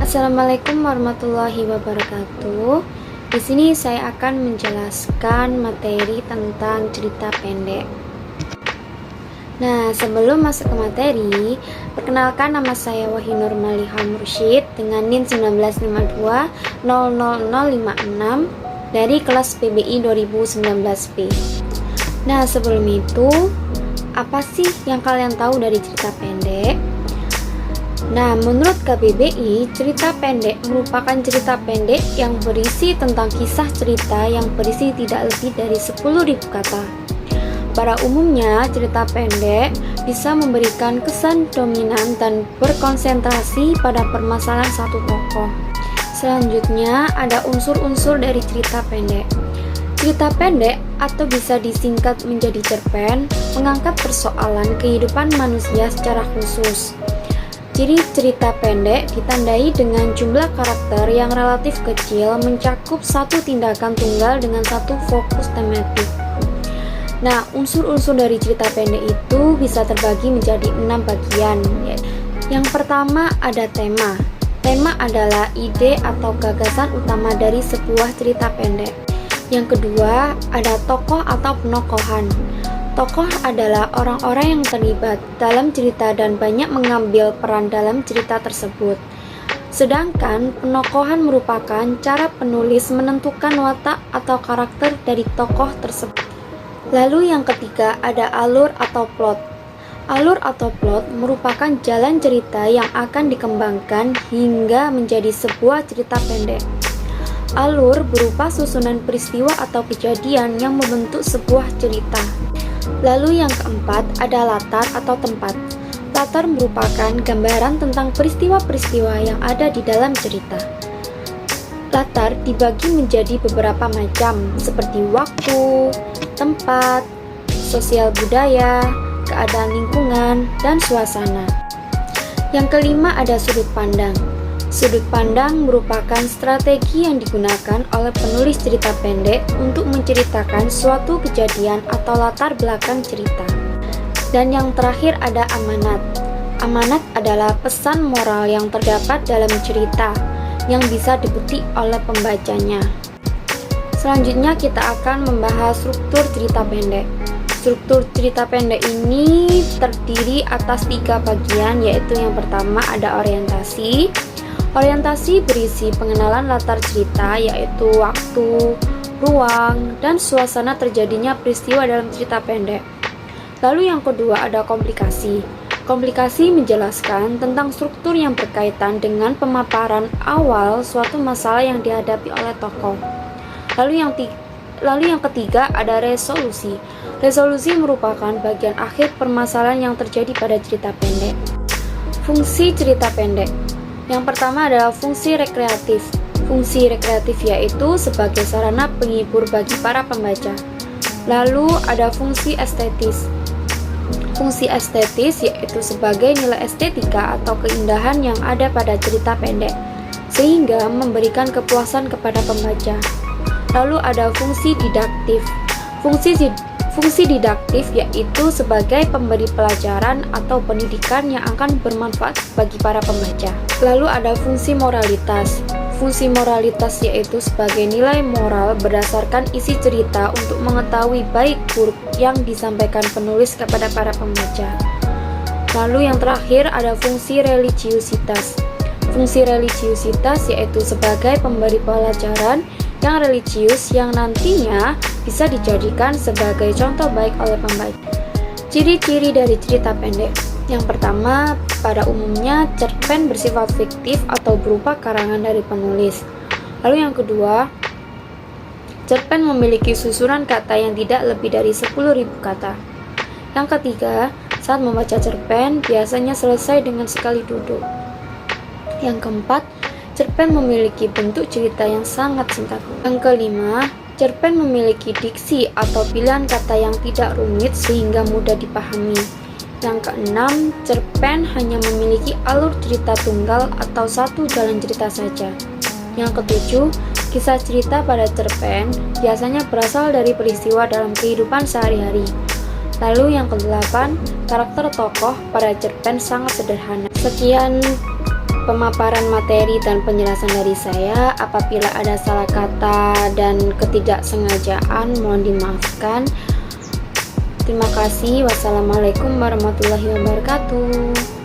Assalamualaikum warahmatullahi wabarakatuh. Di sini saya akan menjelaskan materi tentang cerita pendek. Nah, sebelum masuk ke materi, perkenalkan nama saya Wahinur Maliha Mursyid dengan NIM 1952000056 dari kelas PBI 2019B. Nah, sebelum itu, apa sih yang kalian tahu dari cerita pendek? Nah, menurut KBBI, cerita pendek merupakan cerita pendek yang berisi tentang kisah cerita yang berisi tidak lebih dari 10.000 kata. Pada umumnya, cerita pendek bisa memberikan kesan dominan dan berkonsentrasi pada permasalahan satu tokoh. Selanjutnya, ada unsur-unsur dari cerita pendek. Cerita pendek atau bisa disingkat menjadi cerpen mengangkat persoalan kehidupan manusia secara khusus. Ciri cerita pendek ditandai dengan jumlah karakter yang relatif kecil mencakup satu tindakan tunggal dengan satu fokus tematik. Nah, unsur-unsur dari cerita pendek itu bisa terbagi menjadi 6 bagian. Yang pertama ada tema. Tema adalah ide atau gagasan utama dari sebuah cerita pendek. Yang kedua ada tokoh atau penokohan. Tokoh adalah orang-orang yang terlibat dalam cerita dan banyak mengambil peran dalam cerita tersebut. Sedangkan penokohan merupakan cara penulis menentukan watak atau karakter dari tokoh tersebut. Lalu yang ketiga ada alur atau plot. Alur atau plot merupakan jalan cerita yang akan dikembangkan hingga menjadi sebuah cerita pendek. Alur berupa susunan peristiwa atau kejadian yang membentuk sebuah cerita. Lalu yang keempat ada latar atau tempat. Latar merupakan gambaran tentang peristiwa-peristiwa yang ada di dalam cerita. Latar dibagi menjadi beberapa macam, seperti waktu, tempat, sosial budaya, keadaan lingkungan, dan suasana. Yang kelima ada sudut pandang. Sudut pandang merupakan strategi yang digunakan oleh penulis cerita pendek untuk menceritakan suatu kejadian atau latar belakang cerita. Dan yang terakhir ada amanat. Amanat adalah pesan moral yang terdapat dalam cerita yang bisa dipetik oleh pembacanya. Selanjutnya kita akan membahas struktur cerita pendek. Struktur cerita pendek ini terdiri atas 3 bagian, yaitu yang pertama ada orientasi. Orientasi berisi pengenalan latar cerita, yaitu waktu, ruang, dan suasana terjadinya peristiwa dalam cerita pendek. Lalu yang kedua ada komplikasi. Komplikasi menjelaskan tentang struktur yang berkaitan dengan pemaparan awal suatu masalah yang dihadapi oleh tokoh. Lalu yang ketiga ada resolusi. Resolusi merupakan bagian akhir permasalahan yang terjadi pada cerita pendek. Fungsi cerita pendek. Yang pertama adalah fungsi rekreatif. Fungsi rekreatif yaitu sebagai sarana penghibur bagi para pembaca. Lalu ada fungsi estetis. Fungsi estetis yaitu sebagai nilai estetika atau keindahan yang ada pada cerita pendek, sehingga memberikan kepuasan kepada pembaca. Lalu ada fungsi didaktif. Fungsi didaktif yaitu sebagai pemberi pelajaran atau pendidikan yang akan bermanfaat bagi para pembaca. Lalu ada fungsi moralitas. Fungsi moralitas yaitu sebagai nilai moral berdasarkan isi cerita untuk mengetahui baik buruk yang disampaikan penulis kepada para pembaca. Lalu yang terakhir ada fungsi religiusitas. Fungsi religiusitas yaitu sebagai pemberi pelajaran yang religius yang nantinya bisa dijadikan sebagai contoh baik oleh pembaca. Ciri-ciri dari cerita pendek. Yang pertama, pada umumnya cerpen bersifat fiktif atau berupa karangan dari penulis. Lalu yang kedua, cerpen memiliki susunan kata yang tidak lebih dari 10.000 kata. Yang ketiga, saat membaca cerpen biasanya selesai dengan sekali duduk. Yang keempat, cerpen memiliki bentuk cerita yang sangat singkat. Yang kelima, cerpen memiliki diksi atau pilihan kata yang tidak rumit sehingga mudah dipahami. Yang keenam, cerpen hanya memiliki alur cerita tunggal atau satu jalan cerita saja. Yang ketujuh, kisah cerita pada cerpen biasanya berasal dari peristiwa dalam kehidupan sehari-hari. Lalu yang kedelapan, karakter tokoh pada cerpen sangat sederhana. Sekian pemaparan materi dan penjelasan dari saya. Apabila ada salah kata dan ketidaksengajaan, mohon dimaafkan. Terima kasih. Wassalamualaikum warahmatullahi wabarakatuh.